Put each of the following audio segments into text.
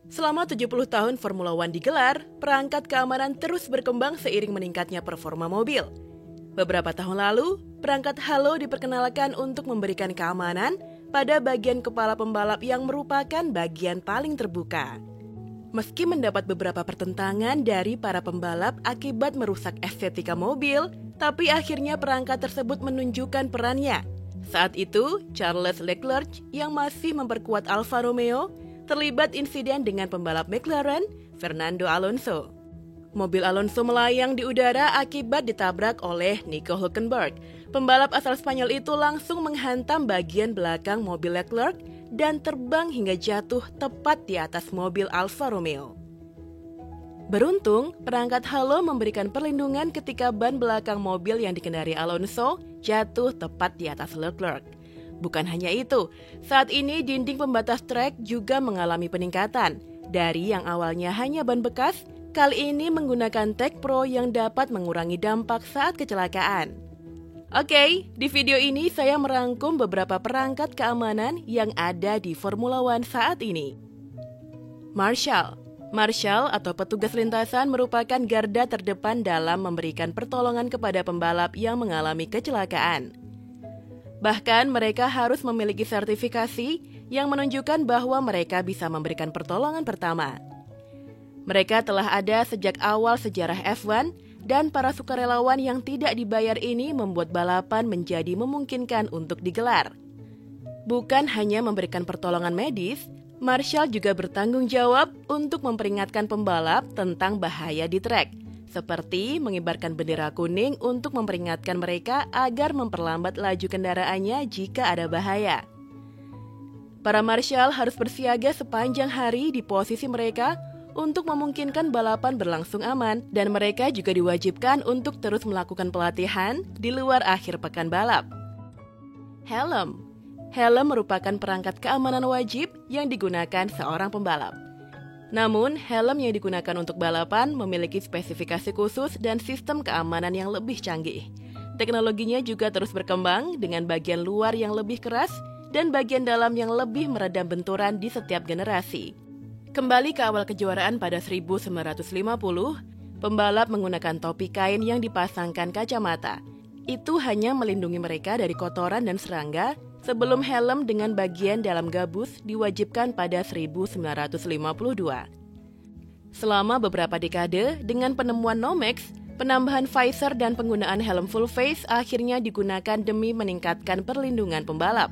Selama 70 tahun Formula One digelar, perangkat keamanan terus berkembang seiring meningkatnya performa mobil. Beberapa tahun lalu, perangkat Halo diperkenalkan untuk memberikan keamanan pada bagian kepala pembalap yang merupakan bagian paling terbuka. Meski mendapat beberapa pertentangan dari para pembalap akibat merusak estetika mobil, tapi akhirnya perangkat tersebut menunjukkan perannya. Saat itu, Charles Leclerc yang masih memperkuat Alfa Romeo terlibat insiden dengan pembalap McLaren, Fernando Alonso. Mobil Alonso melayang di udara akibat ditabrak oleh Nico Hülkenberg. Pembalap asal Spanyol itu langsung menghantam bagian belakang mobil Leclerc dan terbang hingga jatuh tepat di atas mobil Alfa Romeo. Beruntung, perangkat Halo memberikan perlindungan ketika ban belakang mobil yang dikendarai Alonso jatuh tepat di atas Leclerc. Bukan hanya itu, saat ini dinding pembatas trek juga mengalami peningkatan. Dari yang awalnya hanya ban bekas, kali ini menggunakan Tech Pro yang dapat mengurangi dampak saat kecelakaan. Oke, di video ini saya merangkum beberapa perangkat keamanan yang ada di Formula One saat ini. Marshal atau petugas lintasan merupakan garda terdepan dalam memberikan pertolongan kepada pembalap yang mengalami kecelakaan. Bahkan mereka harus memiliki sertifikasi yang menunjukkan bahwa mereka bisa memberikan pertolongan pertama. Mereka telah ada sejak awal sejarah F1 dan para sukarelawan yang tidak dibayar ini membuat balapan menjadi memungkinkan untuk digelar. Bukan hanya memberikan pertolongan medis, Marshal juga bertanggung jawab untuk memperingatkan pembalap tentang bahaya di trek, seperti mengibarkan bendera kuning untuk memperingatkan mereka agar memperlambat laju kendaraannya jika ada bahaya. Para marshal harus bersiaga sepanjang hari di posisi mereka untuk memungkinkan balapan berlangsung aman, dan mereka juga diwajibkan untuk terus melakukan pelatihan di luar akhir pekan balap. Helm merupakan perangkat keamanan wajib yang digunakan seorang pembalap. Namun, helm yang digunakan untuk balapan memiliki spesifikasi khusus dan sistem keamanan yang lebih canggih. Teknologinya juga terus berkembang dengan bagian luar yang lebih keras dan bagian dalam yang lebih meredam benturan di setiap generasi. Kembali ke awal kejuaraan pada 1950, pembalap menggunakan topi kain yang dipasangkan kacamata. Itu hanya melindungi mereka dari kotoran dan serangga, sebelum helm dengan bagian dalam gabus diwajibkan pada 1952. Selama beberapa dekade, dengan penemuan Nomex, penambahan visor dan penggunaan helm full face akhirnya digunakan demi meningkatkan perlindungan pembalap.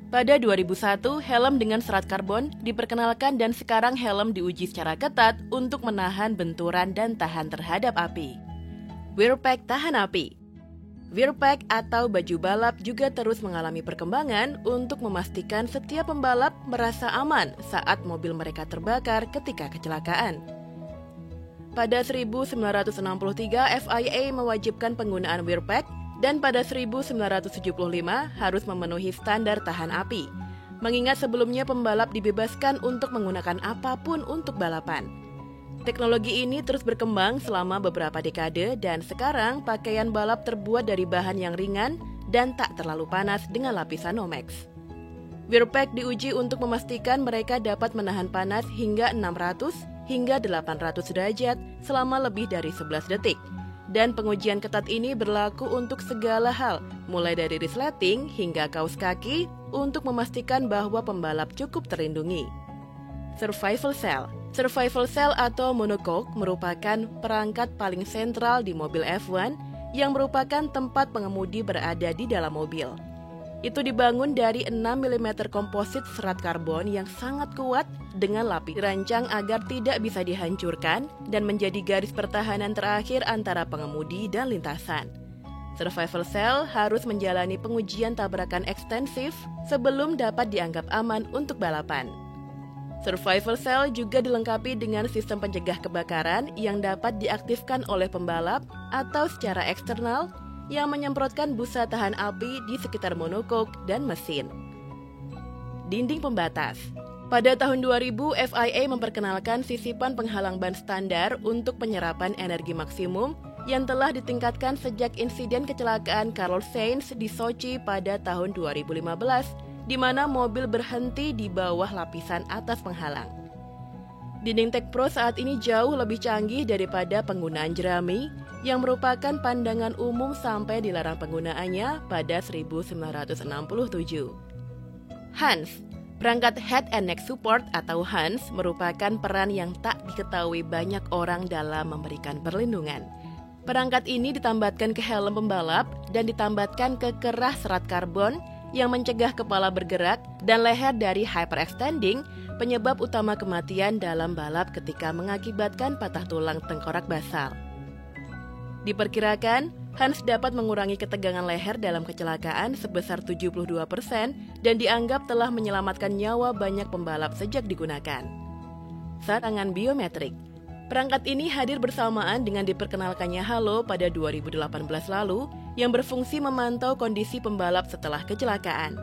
Pada 2001, helm dengan serat karbon diperkenalkan dan sekarang helm diuji secara ketat untuk menahan benturan dan tahan terhadap api. Wearpack tahan api. Wearpack atau baju balap juga terus mengalami perkembangan untuk memastikan setiap pembalap merasa aman saat mobil mereka terbakar ketika kecelakaan. Pada 1963, FIA mewajibkan penggunaan wearpack dan pada 1975 harus memenuhi standar tahan api, mengingat sebelumnya pembalap dibebaskan untuk menggunakan apapun untuk balapan. Teknologi ini terus berkembang selama beberapa dekade dan sekarang pakaian balap terbuat dari bahan yang ringan dan tak terlalu panas dengan lapisan Nomex. Wearpack diuji untuk memastikan mereka dapat menahan panas hingga 600 hingga 800 derajat selama lebih dari 11 detik. Dan pengujian ketat ini berlaku untuk segala hal, mulai dari resleting hingga kaos kaki untuk memastikan bahwa pembalap cukup terlindungi. Survival Cell atau monocoque merupakan perangkat paling sentral di mobil F1 yang merupakan tempat pengemudi berada di dalam mobil. Itu dibangun dari 6 mm komposit serat karbon yang sangat kuat dengan lapis dirancang agar tidak bisa dihancurkan dan menjadi garis pertahanan terakhir antara pengemudi dan lintasan. Survival Cell harus menjalani pengujian tabrakan ekstensif sebelum dapat dianggap aman untuk balapan. Survival Cell juga dilengkapi dengan sistem pencegah kebakaran yang dapat diaktifkan oleh pembalap atau secara eksternal yang menyemprotkan busa tahan api di sekitar monocoque dan mesin. Dinding pembatas. Pada tahun 2000, FIA memperkenalkan sisipan penghalang ban standar untuk penyerapan energi maksimum yang telah ditingkatkan sejak insiden kecelakaan Carlos Sainz di Sochi pada tahun 2015, di mana mobil berhenti di bawah lapisan atas penghalang. Dinding Tech Pro saat ini jauh lebih canggih daripada penggunaan jerami yang merupakan pandangan umum sampai dilarang penggunaannya pada 1967. HANS, perangkat Head and Neck Support atau HANS merupakan peran yang tak diketahui banyak orang dalam memberikan perlindungan. Perangkat ini ditambatkan ke helm pembalap dan ditambatkan ke kerah serat karbon yang mencegah kepala bergerak dan leher dari hyperextending, penyebab utama kematian dalam balap ketika mengakibatkan patah tulang tengkorak basal. Diperkirakan, HANS dapat mengurangi ketegangan leher dalam kecelakaan sebesar 72% dan dianggap telah menyelamatkan nyawa banyak pembalap sejak digunakan. Tangan biometrik. Perangkat ini hadir bersamaan dengan diperkenalkannya Halo pada 2018 lalu yang berfungsi memantau kondisi pembalap setelah kecelakaan.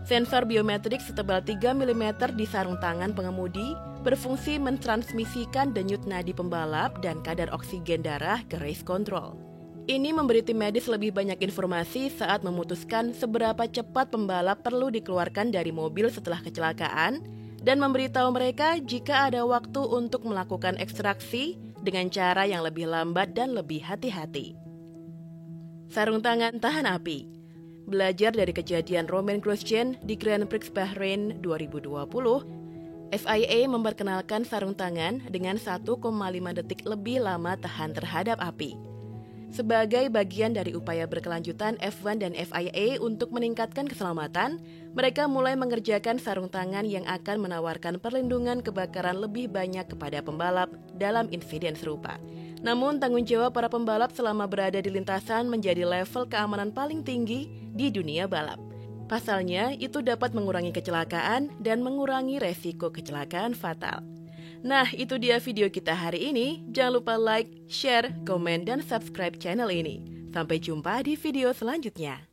Sensor biometrik setebal 3 mm di sarung tangan pengemudi berfungsi mentransmisikan denyut nadi pembalap dan kadar oksigen darah ke race control. Ini memberi tim medis lebih banyak informasi saat memutuskan seberapa cepat pembalap perlu dikeluarkan dari mobil setelah kecelakaan dan memberitahu mereka jika ada waktu untuk melakukan ekstraksi dengan cara yang lebih lambat dan lebih hati-hati. Sarung tangan tahan api. Belajar dari kejadian Romain Grosjean di Grand Prix Bahrain 2020, FIA memperkenalkan sarung tangan dengan 1,5 detik lebih lama tahan terhadap api. Sebagai bagian dari upaya berkelanjutan F1 dan FIA untuk meningkatkan keselamatan, mereka mulai mengerjakan sarung tangan yang akan menawarkan perlindungan kebakaran lebih banyak kepada pembalap dalam insiden serupa. Namun, tanggung jawab para pembalap selama berada di lintasan menjadi level keamanan paling tinggi di dunia balap. Pasalnya, itu dapat mengurangi kecelakaan dan mengurangi resiko kecelakaan fatal. Nah, itu dia video kita hari ini. Jangan lupa like, share, komen, dan subscribe channel ini. Sampai jumpa di video selanjutnya.